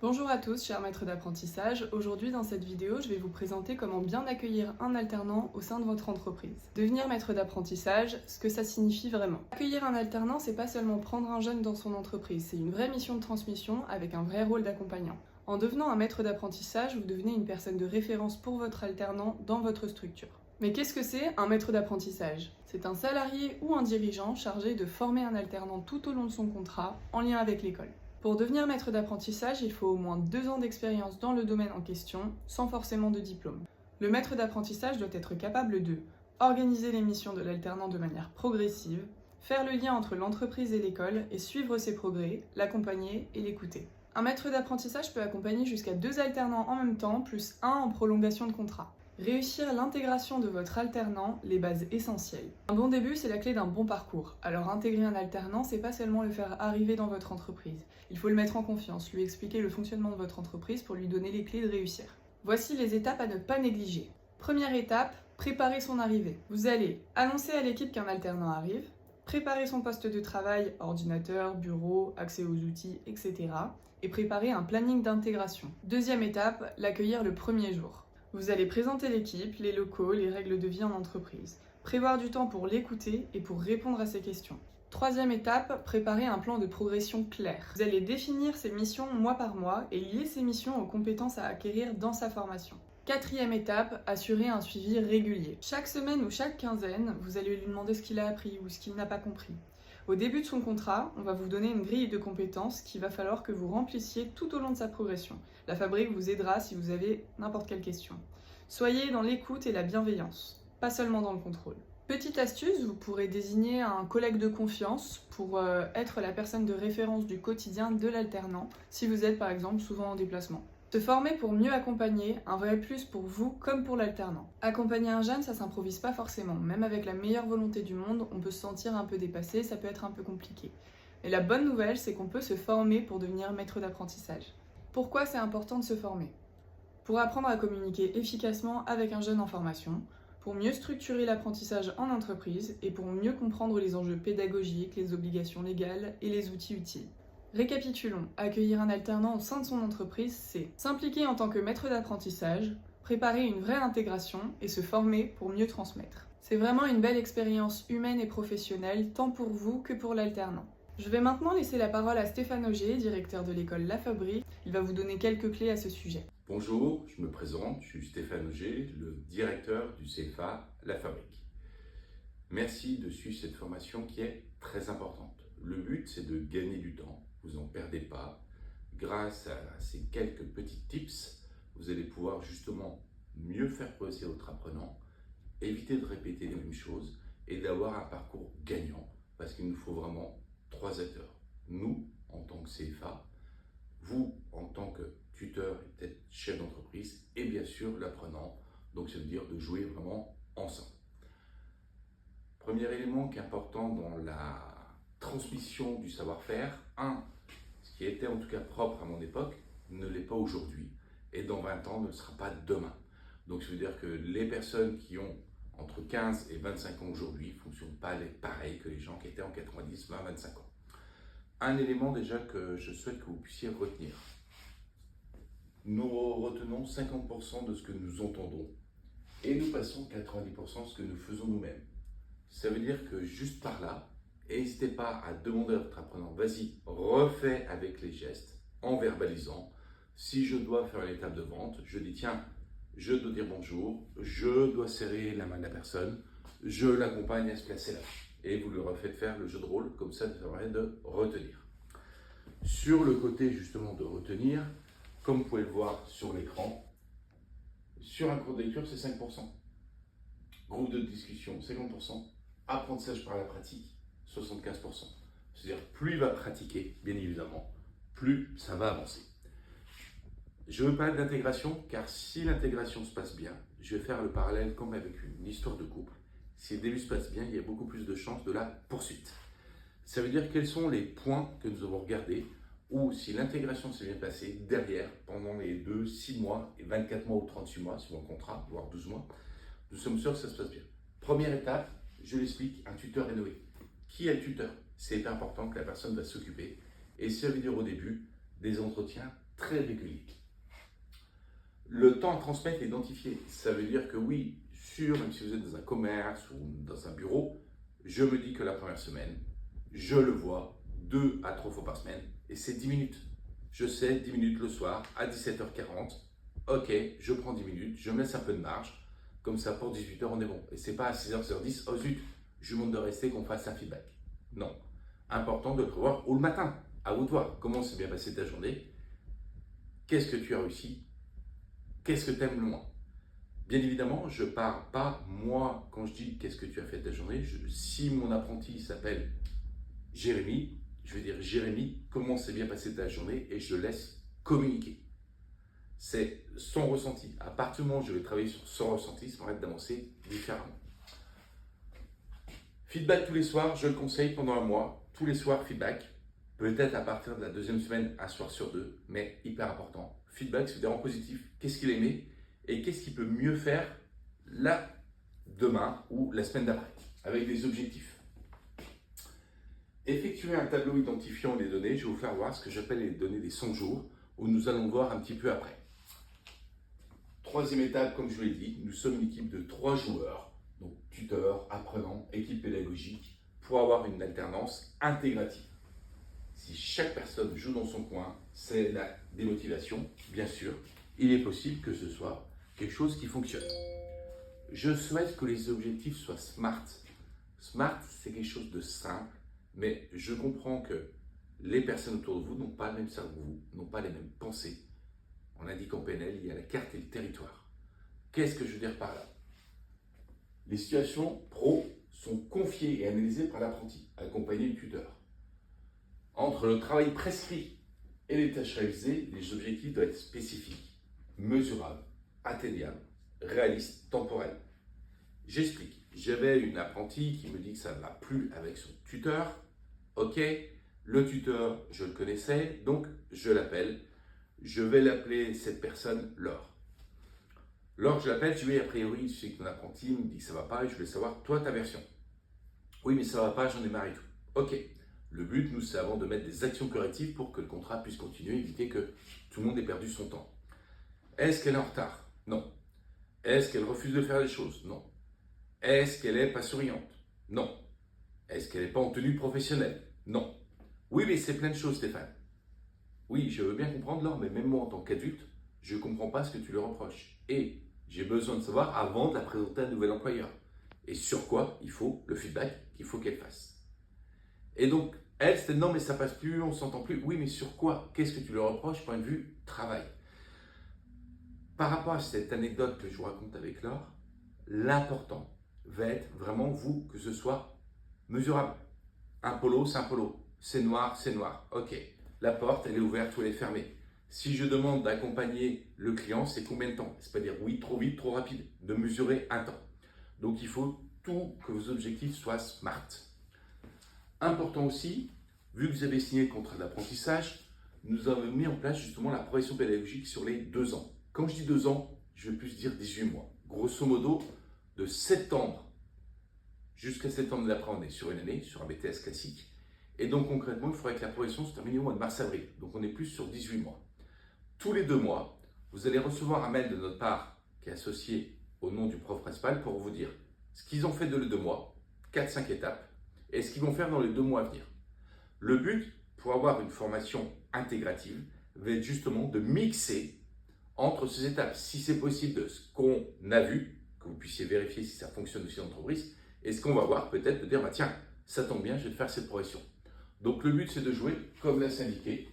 Bonjour à tous, chers maîtres d'apprentissage. Aujourd'hui, dans cette vidéo, je vais vous présenter comment bien accueillir un alternant au sein de votre entreprise. Devenir maître d'apprentissage, ce que ça signifie vraiment. Accueillir un alternant, c'est pas seulement prendre un jeune dans son entreprise, c'est une vraie mission de transmission avec un vrai rôle d'accompagnant. En devenant un maître d'apprentissage, vous devenez une personne de référence pour votre alternant dans votre structure. Mais qu'est-ce que c'est un maître d'apprentissage? C'est un salarié ou un dirigeant chargé de former un alternant tout au long de son contrat, en lien avec l'école. Pour devenir maître d'apprentissage, il faut au moins 2 ans d'expérience dans le domaine en question, sans forcément de diplôme. Le maître d'apprentissage doit être capable de organiser les missions de l'alternant de manière progressive, faire le lien entre l'entreprise et l'école et suivre ses progrès, l'accompagner et l'écouter. Un maître d'apprentissage peut accompagner jusqu'à 2 alternants en même temps, plus un en prolongation de contrat. Réussir l'intégration de votre alternant, les bases essentielles. Un bon début, c'est la clé d'un bon parcours. Alors intégrer un alternant, c'est pas seulement le faire arriver dans votre entreprise. Il faut le mettre en confiance, lui expliquer le fonctionnement de votre entreprise pour lui donner les clés de réussir. Voici les étapes à ne pas négliger. Première étape, préparer son arrivée. Vous allez annoncer à l'équipe qu'un alternant arrive, préparer son poste de travail, ordinateur, bureau, accès aux outils, etc. et préparer un planning d'intégration. Deuxième étape, l'accueillir le premier jour. Vous allez présenter l'équipe, les locaux, les règles de vie en entreprise. Prévoir du temps pour l'écouter et pour répondre à ses questions. Troisième étape, préparer un plan de progression clair. Vous allez définir ses missions mois par mois et lier ces missions aux compétences à acquérir dans sa formation. Quatrième étape, assurer un suivi régulier. Chaque semaine ou chaque quinzaine, vous allez lui demander ce qu'il a appris ou ce qu'il n'a pas compris. Au début de son contrat, on va vous donner une grille de compétences qu'il va falloir que vous remplissiez tout au long de sa progression. La fabrique vous aidera si vous avez n'importe quelle question. Soyez dans l'écoute et la bienveillance, pas seulement dans le contrôle. Petite astuce, vous pourrez désigner un collègue de confiance pour être la personne de référence du quotidien de l'alternant, si vous êtes par exemple souvent en déplacement. Se former pour mieux accompagner, un vrai plus pour vous comme pour l'alternant. Accompagner un jeune, ça s'improvise pas forcément. Même avec la meilleure volonté du monde, on peut se sentir un peu dépassé, ça peut être un peu compliqué. Mais la bonne nouvelle, c'est qu'on peut se former pour devenir maître d'apprentissage. Pourquoi c'est important de se former? Pour apprendre à communiquer efficacement avec un jeune en formation, pour mieux structurer l'apprentissage en entreprise et pour mieux comprendre les enjeux pédagogiques, les obligations légales et les outils utiles. Récapitulons, accueillir un alternant au sein de son entreprise, c'est s'impliquer en tant que maître d'apprentissage, préparer une vraie intégration et se former pour mieux transmettre. C'est vraiment une belle expérience humaine et professionnelle, tant pour vous que pour l'alternant. Je vais maintenant laisser la parole à Stéphane Auger, directeur de l'école La Fabrique. Il va vous donner quelques clés à ce sujet. Bonjour, je me présente, je suis Stéphane Auger, le directeur du CFA La Fabrique. Merci de suivre cette formation qui est très importante. Le but, c'est de gagner du temps, vous n'en perdez pas. Grâce à ces quelques petits tips, vous allez pouvoir justement mieux faire progresser votre apprenant, éviter de répéter les mêmes choses et d'avoir un parcours gagnant, parce qu'il nous faut vraiment 3 acteurs. Nous, en tant que CFA, vous, en tant que tuteur et peut-être chef d'entreprise, et bien sûr l'apprenant. Donc ça veut dire de jouer vraiment ensemble. Premier élément qui est important dans la transmission du savoir-faire, ce qui était en tout cas propre à mon époque, ne l'est pas aujourd'hui. Et dans 20 ans, ne le sera pas demain. Donc ça veut dire que les personnes qui ont entre 15 et 25 ans aujourd'hui ne fonctionnent pas pareil que les gens qui étaient en 90, 20, 25 ans. Un élément déjà que je souhaite que vous puissiez retenir. Nous retenons 50% de ce que nous entendons et nous passons 90% de ce que nous faisons nous-mêmes. Ça veut dire que juste par là, n'hésitez pas à demander à votre apprenant, vas-y, refais avec les gestes, en verbalisant. Si je dois faire une étape de vente, je dis tiens, je dois dire bonjour, je dois serrer la main de la personne, je l'accompagne à se placer là. Et vous le refaites faire le jeu de rôle, comme ça permet de retenir. Sur le côté justement de retenir, comme vous pouvez le voir sur l'écran, sur un cours de lecture, c'est 5%. Groupe de discussion, 50%. Apprentissage par la pratique, 75%. C'est-à-dire, plus il va pratiquer, bien évidemment, plus ça va avancer. Je veux parler d'intégration, car si l'intégration se passe bien, je vais faire le parallèle comme avec une histoire de couple. Si le début se passe bien, il y a beaucoup plus de chances de la poursuite. Ça veut dire quels sont les points que nous avons regardés, ou si l'intégration s'est bien passée, derrière, pendant les 2, 6 mois, et 24 mois ou 38 mois, suivant le contrat, voire 12 mois, nous sommes sûrs que ça se passe bien. Première étape, je l'explique, un tuteur rénové. Qui est le tuteur? C'est important que la personne va s'occuper. Et ça veut dire au début des entretiens très régulier. Le temps à transmettre est identifié. Ça veut dire que oui, même si vous êtes dans un commerce ou dans un bureau, je me dis que la première semaine, je le vois 2 à 3 fois par semaine et c'est 10 minutes. Je sais, 10 minutes le soir à 17h40, ok, je prends 10 minutes, je me laisse un peu de marge, comme ça pour 18h on est bon. Et c'est pas à 6h, 6h10, oh zut, je vous demande de rester qu'on fasse un feedback. Non, important de le prévoir ou le matin, à vous de voir comment s'est bien passé ta journée, qu'est-ce que tu as réussi, qu'est-ce que tu aimes le moins. Bien évidemment, je ne parle pas, moi, quand je dis qu'est-ce que tu as fait de ta journée, si mon apprenti s'appelle Jérémy, je vais dire Jérémy, comment s'est bien passé ta journée et je laisse communiquer. C'est son ressenti. À partir du moment où je vais travailler sur son ressenti, ça m'arrête d'avancer différemment. Feedback tous les soirs, je le conseille pendant un mois. Tous les soirs, feedback. Peut-être à partir de la 2e semaine, un soir sur 2, mais hyper important. Feedback, c'est-à-dire en positif. Qu'est-ce qu'il a aimé et qu'est-ce qu'il peut mieux faire là, demain ou la semaine d'après, avec des objectifs. Effectuer un tableau identifiant les données, je vais vous faire voir ce que j'appelle les données des 100 jours, où nous allons voir un petit peu après. 3e étape, comme je vous l'ai dit, nous sommes une équipe de 3 joueurs, donc tuteurs, apprenants, équipe pédagogique, pour avoir une alternance intégrative. Si chaque personne joue dans son coin, c'est la démotivation, bien sûr. Il est possible que ce soit quelque chose qui fonctionne. Je souhaite que les objectifs soient SMART. SMART, c'est quelque chose de simple, mais je comprends que les personnes autour de vous n'ont pas le même cerveau que vous, n'ont pas les mêmes pensées. On indique en PNL, il y a la carte et le territoire. Qu'est-ce que je veux dire par là? Les situations pro sont confiées et analysées par l'apprenti, accompagné du tuteur. Entre le travail prescrit et les tâches réalisées, les objectifs doivent être spécifiques, mesurables, atteignables, réalistes, temporels. J'explique. J'avais une apprentie qui me dit que ça ne va plus avec son tuteur. Ok, le tuteur, je le connaissais, donc je l'appelle. Je vais l'appeler cette personne Laure. Laure, je l'appelle, je lui dis a priori, je sais que ton apprenti me dit que ça ne va pas et je voulais savoir, toi, ta version. Oui, mais ça ne va pas, j'en ai marre et tout. Ok. Le but, nous, c'est avant de mettre des actions correctives pour que le contrat puisse continuer, éviter que tout le monde ait perdu son temps. Est-ce qu'elle est en retard? Non. Est-ce qu'elle refuse de faire les choses? Non. Est-ce qu'elle n'est pas souriante? Non. Est-ce qu'elle n'est pas en tenue professionnelle? Non. Oui, mais c'est plein de choses, Stéphane. Oui, je veux bien comprendre, Laure, mais même moi, en tant qu'adulte, je ne comprends pas ce que tu lui reproches. Et j'ai besoin de savoir avant de la présenter à un nouvel employeur. Et sur quoi il faut le feedback qu'il faut qu'elle fasse. Et donc, elle, c'était non, mais ça passe plus, on s'entend plus. Oui, mais sur quoi? Qu'est-ce que tu lui reproches, point de vue travail? Par rapport à cette anecdote que je vous raconte avec Laure, l'important va être vraiment, vous, que ce soit mesurable. Un polo, c'est un polo. C'est noir, c'est noir. Ok. La porte, elle est ouverte ou elle est fermée. Si je demande d'accompagner le client, c'est combien de temps? C'est pas dire oui, trop vite, trop rapide. De mesurer un temps. Donc, il faut que vos objectifs soient SMART. Important aussi, vu que vous avez signé le contrat d'apprentissage, nous avons mis en place justement la progression pédagogique sur les 2 ans. Quand je dis 2 ans, je vais plus dire 18 mois. Grosso modo, de septembre jusqu'à septembre d'après, on est sur une année, sur un BTS classique. Et donc concrètement, il faudrait que la progression se termine au mois de mars-avril. Donc on est plus sur 18 mois. Tous les 2 mois, vous allez recevoir un mail de notre part qui est associé au nom du prof principal pour vous dire ce qu'ils ont fait de les 2 mois, 4-5 étapes, et ce qu'ils vont faire dans les 2 mois à venir. Le but, pour avoir une formation intégrative, va être justement de mixer entre ces étapes, si c'est possible, de ce qu'on a vu, que vous puissiez vérifier si ça fonctionne aussi dans l'entreprise, et ce qu'on va voir, peut-être de dire, bah, tiens, ça tombe bien, je vais te faire cette progression. Donc le but, c'est de jouer, comme l'a syndiqué,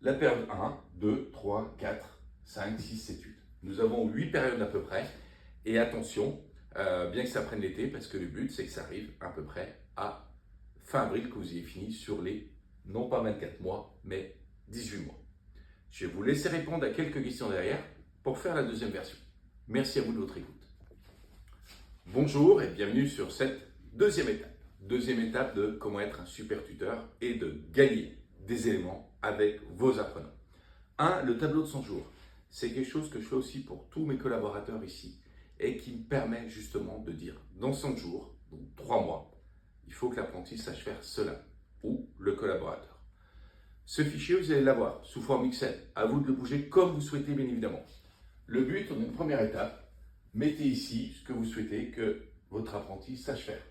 la période 1, 2, 3, 4, 5, 6, 7, 8. Nous avons 8 périodes à peu près, et attention, bien que ça prenne l'été, parce que le but, c'est que ça arrive à peu près à fin avril, que vous ayez fini sur les, non pas 24 mois, mais 18 mois. Je vais vous laisser répondre à quelques questions derrière pour faire la deuxième version. Merci à vous de votre écoute. Bonjour et bienvenue sur cette deuxième étape. Deuxième étape de comment être un super tuteur et de gagner des éléments avec vos apprenants. 1. Le tableau de 100 jours. C'est quelque chose que je fais aussi pour tous mes collaborateurs ici et qui me permet justement de dire dans 100 jours, donc 3 mois, il faut que l'apprenti sache faire cela ou le collaborateur. Ce fichier, vous allez l'avoir sous forme Excel. À vous de le bouger comme vous souhaitez, bien évidemment. Le but, on a une première étape. Mettez ici ce que vous souhaitez que votre apprenti sache faire.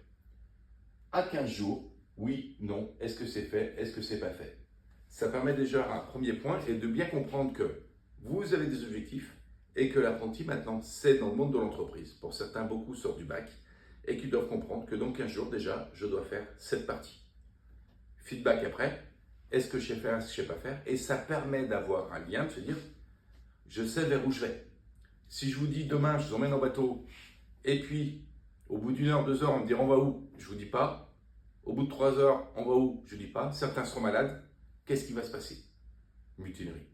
À 15 jours, oui, non, est-ce que c'est fait, est-ce que c'est pas fait. Ça permet déjà un premier point et de bien comprendre que vous avez des objectifs et que l'apprenti maintenant c'est dans le monde de l'entreprise. Pour certains, beaucoup sortent du bac et qui doivent comprendre que dans 15 jours déjà, je dois faire cette partie. Feedback après, est-ce que je sais faire, est-ce que je ne sais pas faire. Et ça permet d'avoir un lien, de se dire, je sais vers où je vais. Si je vous dis demain, je vous emmène en bateau et puis au bout d'une heure, 2 heures, on me dit on va où? Je ne vous dis pas. Au bout de 3 heures, on va où? Je ne dis pas. Certains seront malades. Qu'est-ce qui va se passer? Mutinerie.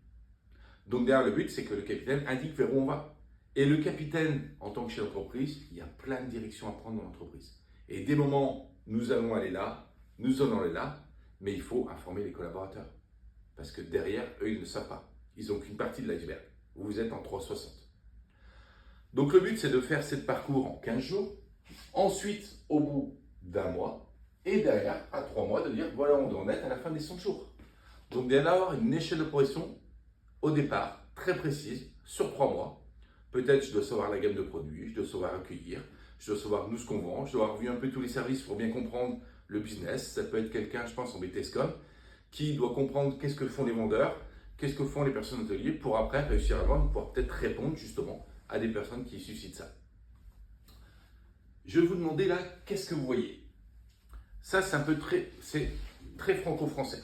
Donc derrière, le but, c'est que le capitaine indique vers où on va. Et le capitaine, en tant que chef d'entreprise, il y a plein de directions à prendre dans l'entreprise. Et des moments, nous allons aller là, nous allons aller là, mais il faut informer les collaborateurs. Parce que derrière, eux, ils ne savent pas. Ils n'ont qu'une partie de l'iceberg. Vous êtes en 360. Donc le but, c'est de faire ce parcours en 15 jours. Ensuite, au bout d'1 mois. Et derrière, à 3 mois, de dire, voilà, on doit en être à la fin des 100 jours. Donc d'avoir une échelle de progression au départ, très précise, sur 3 mois. Peut-être je dois savoir la gamme de produits, je dois savoir accueillir, je dois savoir nous ce qu'on vend, je dois avoir vu un peu tous les services pour bien comprendre le business. Ça peut être quelqu'un, je pense, en BTScom, qui doit comprendre qu'est-ce que font les vendeurs, qu'est-ce que font les personnes hôteliers pour après réussir à vendre, pour peut-être répondre justement à des personnes qui suscitent ça. Je vais vous demander là, qu'est-ce que vous voyez? Ça, c'est un peu très franco-français.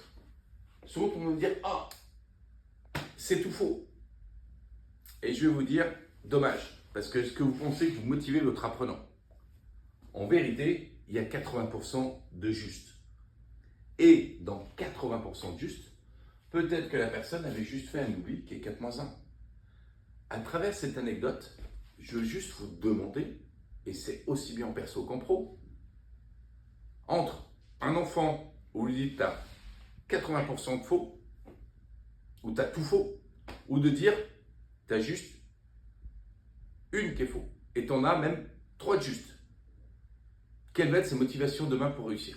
Souvent, on va me dire, ah, c'est tout faux. Et je vais vous dire, dommage, parce que est-ce que vous pensez que vous motivez votre apprenant? En vérité, il y a 80% de juste. Et dans 80% de juste, peut-être que la personne avait juste fait un oubli qui est 4-1. À travers cette anecdote, je veux juste vous demander, et c'est aussi bien en perso qu'en pro, entre un enfant où lui dit tu as 80% de faux, ou tu as tout faux, ou de dire tu as juste une qui est faux, et tu en as même 3 de juste. Quelle va être ses motivations demain pour réussir?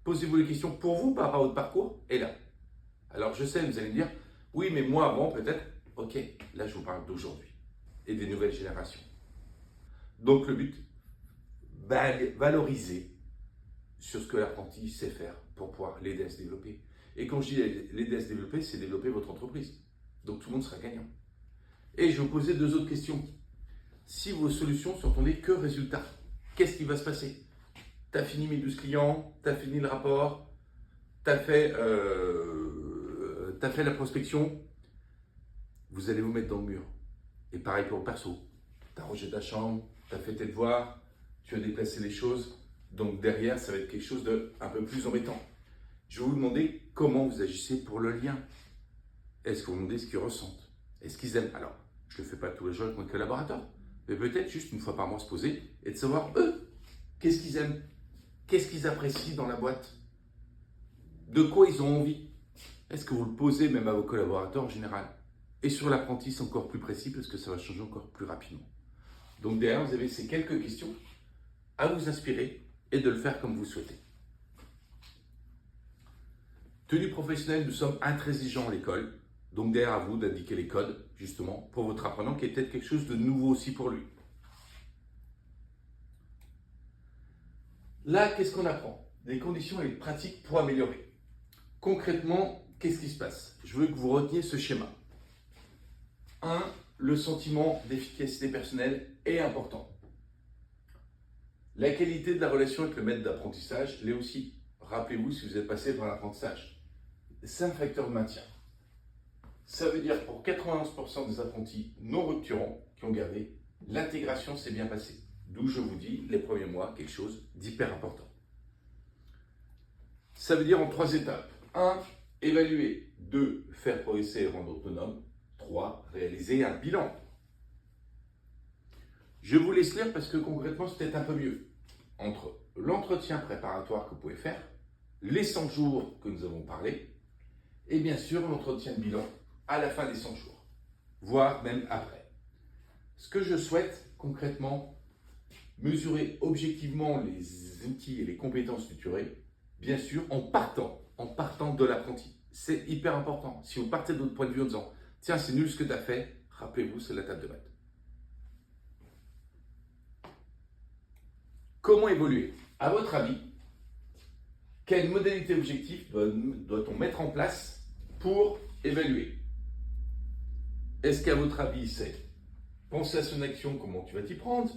Posez-vous les questions pour vous par rapport à votre parcours, et là. Alors je sais, vous allez me dire, oui, mais moi avant peut-être, ok, là je vous parle d'aujourd'hui, et des nouvelles générations. Donc le but, valoriser sur ce que l'apprenti sait faire pour pouvoir l'aider à se développer. Et quand je dis l'aider à se développer, c'est développer votre entreprise. Donc tout le monde sera gagnant. Et je vais vous poser 2 autres questions. Si vos solutions sont tournées que résultats, qu'est-ce qui va se passer? Tu as fini mes 12 clients, tu as fini le rapport, tu as fait la prospection, vous allez vous mettre dans le mur. Et pareil pour le perso. Tu as rangé ta chambre, tu as fait tes devoirs, tu as déplacé les choses. Donc derrière, ça va être quelque chose d'un peu plus embêtant. Je vais vous demander comment vous agissez pour le lien. Est-ce que vous demandez ce qu'ils ressentent? Est-ce qu'ils aiment? Alors, je ne le fais pas tous les jours avec mes collaborateurs, mais peut-être juste une fois par mois se poser et de savoir, eux, qu'est-ce qu'ils aiment? Qu'est-ce qu'ils apprécient dans la boîte? De quoi ils ont envie? Est-ce que vous le posez même à vos collaborateurs en général? Et sur l'apprenti, c'est encore plus précis parce que ça va changer encore plus rapidement. Donc derrière, vous avez ces quelques questions à vous inspirer et de le faire comme vous souhaitez. Tenue professionnelle, nous sommes intransigeants à l'école. Donc derrière, à vous d'indiquer les codes, justement, pour votre apprenant, qui est peut-être quelque chose de nouveau aussi pour lui. Là, qu'est-ce qu'on apprend? Des conditions et des pratiques pour améliorer. Concrètement, qu'est-ce qui se passe? Je veux que vous reteniez ce schéma. 1. Le sentiment d'efficacité personnelle est important. La qualité de la relation avec le maître d'apprentissage l'est aussi. Rappelez-vous si vous êtes passé par l'apprentissage. C'est un facteur de maintien. Ça veut dire pour 91% des apprentis non rupturants qui ont gardé, l'intégration s'est bien passée. D'où je vous dis, les premiers mois, quelque chose d'hyper important. Ça veut dire en 3 étapes. 1. Évaluer. 2. Faire progresser et rendre autonome. 3. Réaliser un bilan. Je vous laisse lire parce que concrètement, c'est peut-être un peu mieux. Entre l'entretien préparatoire que vous pouvez faire, les 100 jours que nous avons parlé, et bien sûr l'entretien de bilan à la fin des 100 jours, voire même après. Ce que je souhaite concrètement, mesurer objectivement les outils et les compétences structurées, bien sûr en partant de l'apprenti. C'est hyper important. Si vous partez de votre point de vue en disant « Tiens, c'est nul ce que tu as fait », rappelez-vous, c'est la table de maths. Comment évoluer? À votre avis, quelle modalité objective doit-on mettre en place pour évaluer? Est-ce qu'à votre avis, c'est penser à son action, comment tu vas t'y prendre,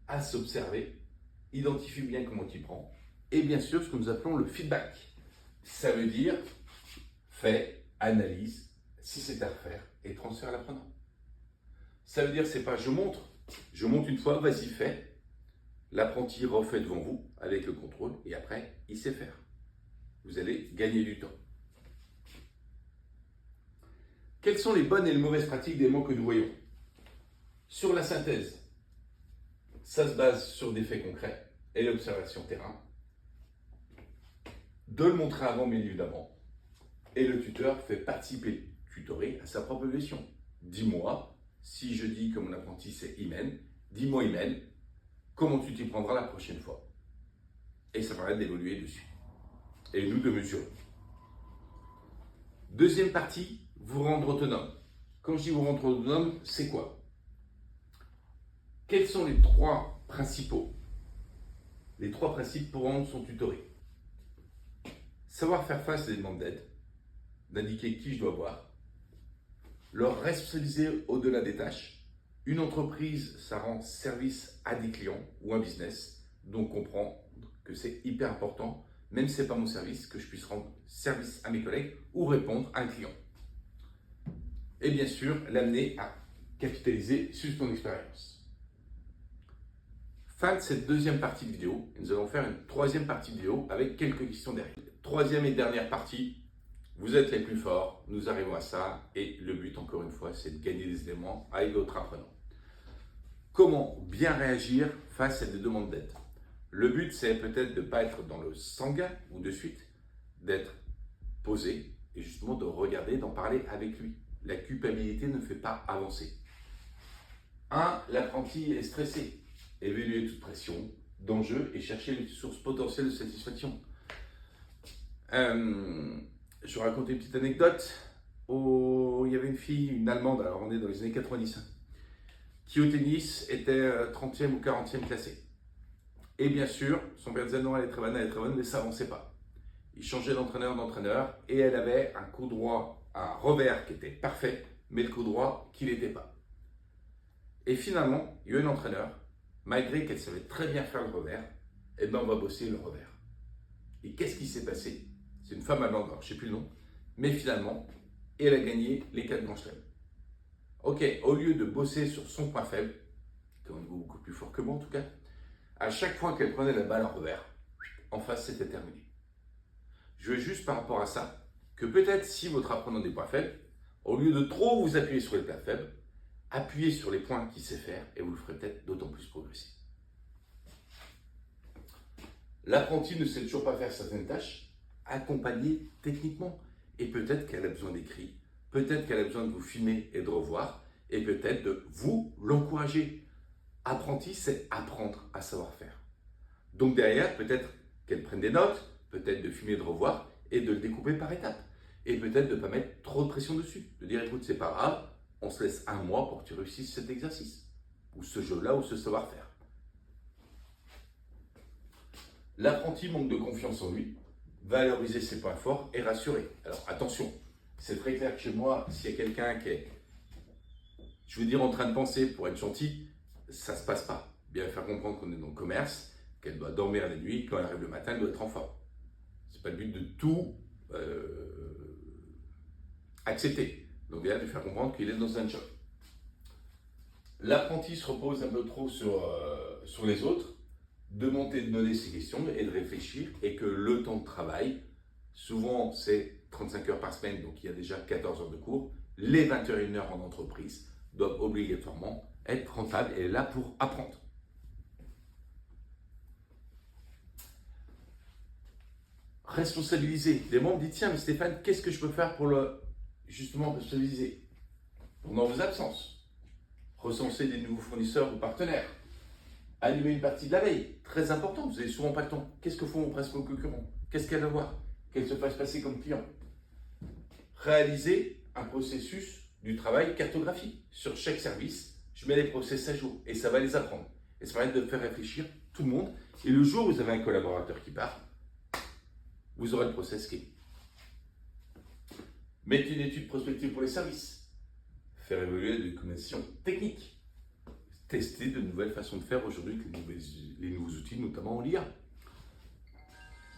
à s'observer, identifie bien comment tu y prends, et bien sûr ce que nous appelons le feedback. Ça veut dire fais, analyse, si c'est à refaire, et transfère à l'apprenant. Ça veut dire c'est pas je montre une fois, vas-y fais. L'apprenti refait devant vous avec le contrôle et après, il sait faire. Vous allez gagner du temps. Quelles sont les bonnes et les mauvaises pratiques des mots que nous voyons? Sur la synthèse, ça se base sur des faits concrets et l'observation terrain. De le montrer avant, bien évidemment. Et le tuteur fait participer le tutoré à sa propre évaluation. Dis-moi, si je dis que mon apprenti c'est Imen, dis-moi Imen, comment tu t'y prendras la prochaine fois. Et ça permet d'évoluer dessus. Et nous de mesurer. Deuxième partie, vous rendre autonome. Quand je dis vous rendre autonome, c'est quoi? Quels sont les trois principaux? Les trois principes pour rendre son tutoré. Savoir faire face à des demandes d'aide, d'indiquer qui je dois voir, leur responsabiliser au-delà des tâches. Une entreprise, ça rend service à des clients ou un business, donc comprend que c'est hyper important, même si ce n'est pas mon service, que je puisse rendre service à mes collègues ou répondre à un client. Et bien sûr, l'amener à capitaliser sur son expérience. Fin de cette deuxième partie de vidéo, et nous allons faire une troisième partie de vidéo avec quelques questions derrière. Troisième et dernière partie, vous êtes les plus forts, nous arrivons à ça, et le but, encore une fois, c'est de gagner des éléments avec votre apprenant. Comment bien réagir face à des demandes d'aide? Le but, c'est peut-être de ne pas être dans le sanguin ou de suite, d'être posé et justement de regarder, d'en parler avec lui. La culpabilité ne fait pas avancer. 1. L'apprenti est stressé. Évaluer toute pression, d'enjeu et chercher les sources potentielles de satisfaction. Je vais raconter une petite anecdote. Il y avait une fille, une Allemande, alors on est dans les années 90, qui au tennis était 30e ou 40e classée. Et bien sûr, son Berzano, elle est très bonne, mais ça n'avançait pas. Il changeait d'entraîneur et elle avait un coup droit, un revers qui était parfait, mais le coup droit qui n'était pas. Et finalement, il y a eu un entraîneur, malgré qu'elle savait très bien faire le revers, eh ben on va bosser le revers. Et qu'est-ce qui s'est passé? C'est une femme allemande, alors je ne sais plus le nom, mais finalement, elle a gagné les 4 grands chelems. Ok, au lieu de bosser sur son point faible, qui est beaucoup plus fort que moi en tout cas, à chaque fois qu'elle prenait la balle en revers, en face c'était terminé. Je veux juste par rapport à ça, que peut-être si votre apprenant a des points faibles, au lieu de trop vous appuyer sur les points faibles, appuyez sur les points qu'il sait faire et vous le ferez peut-être d'autant plus progresser. L'apprenti ne sait toujours pas faire certaines tâches, accompagnez techniquement. Et peut-être qu'elle a besoin d'écrit, peut-être qu'elle a besoin de vous filmer et de revoir, et peut-être de vous l'encourager. Apprenti, c'est apprendre à savoir faire. Donc derrière, peut-être qu'elle prenne des notes, peut-être de filmer et de revoir, et de le découper par étapes. Et peut-être de ne pas mettre trop de pression dessus. De dire, écoute, c'est pas grave, on se laisse 1 mois pour que tu réussisses cet exercice, ou ce jeu-là, ou ce savoir-faire. L'apprenti manque de confiance en lui, valoriser ses points forts et rassurer. Alors attention, c'est très clair que chez moi, s'il y a quelqu'un qui est, je veux dire, en train de penser pour être gentil, ça ne se passe pas. Bien faire comprendre qu'on est dans le commerce, qu'elle doit dormir la nuit, quand elle arrive le matin, elle doit être en forme. Ce n'est pas le but de tout accepter. Donc déjà de faire comprendre qu'il est dans un job. L'apprenti se repose un peu trop sur les autres, de donner ses questions et de réfléchir, et que le temps de travail, souvent c'est 35 heures par semaine, donc il y a déjà 14 heures de cours, les 21 heures en entreprise doivent obligatoirement être rentables et là pour apprendre. Responsabiliser. Les membres disent, tiens mais Stéphane, qu'est-ce que je peux faire pour justement responsabiliser? Pendant vos absences, recenser des nouveaux fournisseurs ou partenaires, animer une partie de la veille, très important, vous n'avez souvent pas le temps. Qu'est-ce que font vos principaux concurrents? Qu'est-ce qu'elle va voir? Qu'elle se fasse passer comme client? réaliser un processus du travail cartographie. Sur chaque service, je mets les process à jour et ça va les apprendre. Et ça permet de faire réfléchir tout le monde. Et le jour où vous avez un collaborateur qui part, vous aurez le process qui est. Mettre une étude prospective pour les services. Faire évoluer des connaissances techniques. Tester de nouvelles façons de faire aujourd'hui avec les nouveaux outils, notamment en LIA.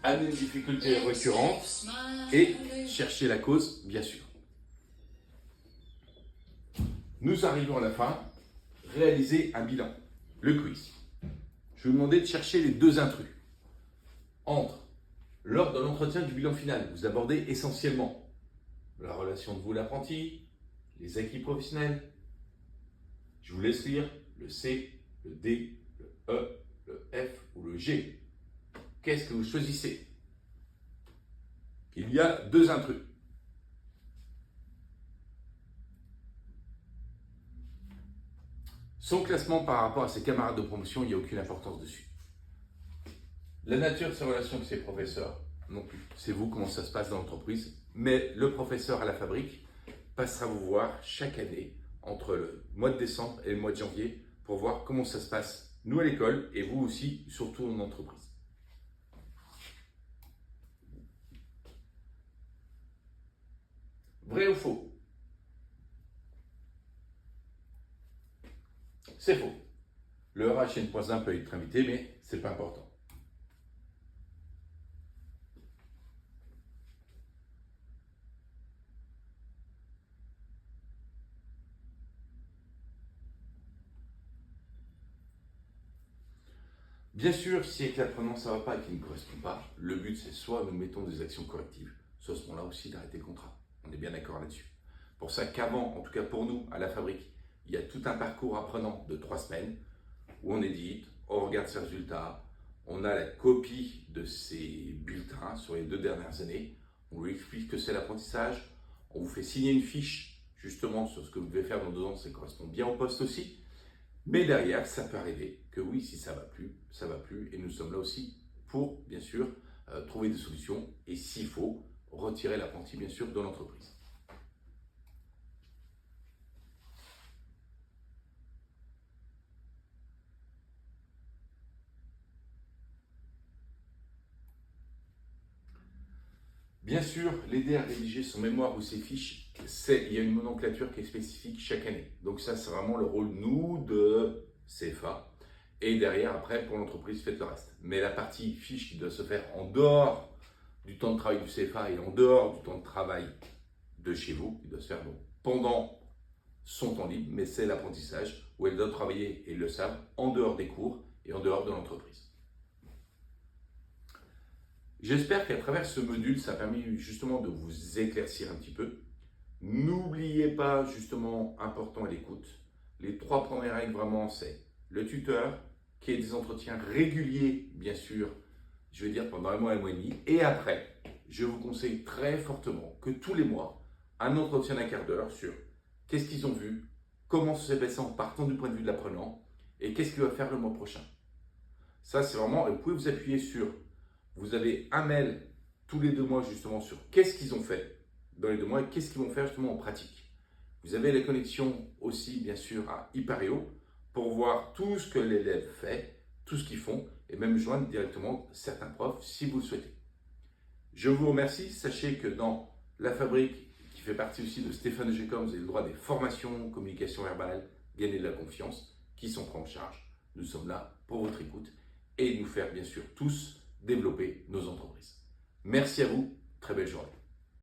Amener une difficulté récurrente et chercher la cause, bien sûr. Nous arrivons à la fin, réaliser un bilan, le quiz. Je vais vous demander de chercher les deux intrus. Lors de l'entretien du bilan final, vous abordez essentiellement la relation de vous, l'apprenti, les acquis professionnels. Je vous laisse lire le C, le D, le E, le F ou le G. Qu'est-ce que vous choisissez? Il y a deux intrus. Son classement par rapport à ses camarades de promotion, il n'y a aucune importance dessus. La nature de ses relations avec ses professeurs, non plus. C'est vous, comment ça se passe dans l'entreprise. Mais le professeur à la fabrique passera vous voir chaque année entre le mois de décembre et le mois de janvier pour voir comment ça se passe, nous à l'école et vous aussi, surtout en entreprise. Vrai ou faux? C'est faux. Le RH N+1 peut être invité, mais ce n'est pas important. Bien sûr, si avec l'apprenant ça ne va pas et qu'il ne correspond pas, le but c'est soit nous mettons des actions correctives, soit à ce moment-là aussi d'arrêter le contrat. On est bien d'accord là-dessus. Pour ça qu'avant, en tout cas pour nous, à la fabrique, il y a tout un parcours apprenant de 3 semaines où on édite, on regarde ses résultats, on a la copie de ses bulletins sur les 2 dernières années, on lui explique que c'est l'apprentissage, on vous fait signer une fiche justement sur ce que vous devez faire dans 2 ans, ça correspond bien au poste aussi. Mais derrière, ça peut arriver que oui, si ça ne va plus. Et nous sommes là aussi pour, bien sûr, trouver des solutions et s'il faut, retirer l'apprenti, bien sûr, de l'entreprise. Bien sûr, l'aider à rédiger son mémoire ou ses fiches, il y a une nomenclature qui est spécifique chaque année. Donc ça, c'est vraiment le rôle, nous, de CFA. Et derrière, après, pour l'entreprise, faites le reste. Mais la partie fiche qui doit se faire en dehors du temps de travail du CFA et en dehors du temps de travail de chez vous, qui doit se faire donc pendant son temps libre, mais c'est l'apprentissage où elle doit travailler, et ils le savent, en dehors des cours et en dehors de l'entreprise. J'espère qu'à travers ce module, ça a permis justement de vous éclaircir un petit peu. N'oubliez pas, justement, important à l'écoute. Les 3 premières règles vraiment, c'est le tuteur, qui ait des entretiens réguliers, bien sûr, je vais dire pendant un mois et demi. Et après, je vous conseille très fortement que tous les mois, un entretien d'1 quart d'heure sur qu'est-ce qu'ils ont vu, comment ça s'est passé en partant du point de vue de l'apprenant et qu'est-ce qu'il va faire le mois prochain. Ça, c'est vraiment, vous pouvez vous appuyer sur, vous avez un mail tous les 2 mois justement sur qu'est-ce qu'ils ont fait dans les 2 mois et qu'est-ce qu'ils vont faire justement en pratique. Vous avez les connexions aussi, bien sûr, à Hypareo pour voir tout ce que l'élève fait, tout ce qu'ils font et même joindre directement certains profs si vous le souhaitez. Je vous remercie. Sachez que dans la fabrique, qui fait partie aussi de Stéphane G. vous avez le droit des formations, communication verbale, gagner de la confiance, qui sont pris en charge. Nous sommes là pour votre écoute et nous faire bien sûr tous développer nos entreprises. Merci à vous. Très belle journée.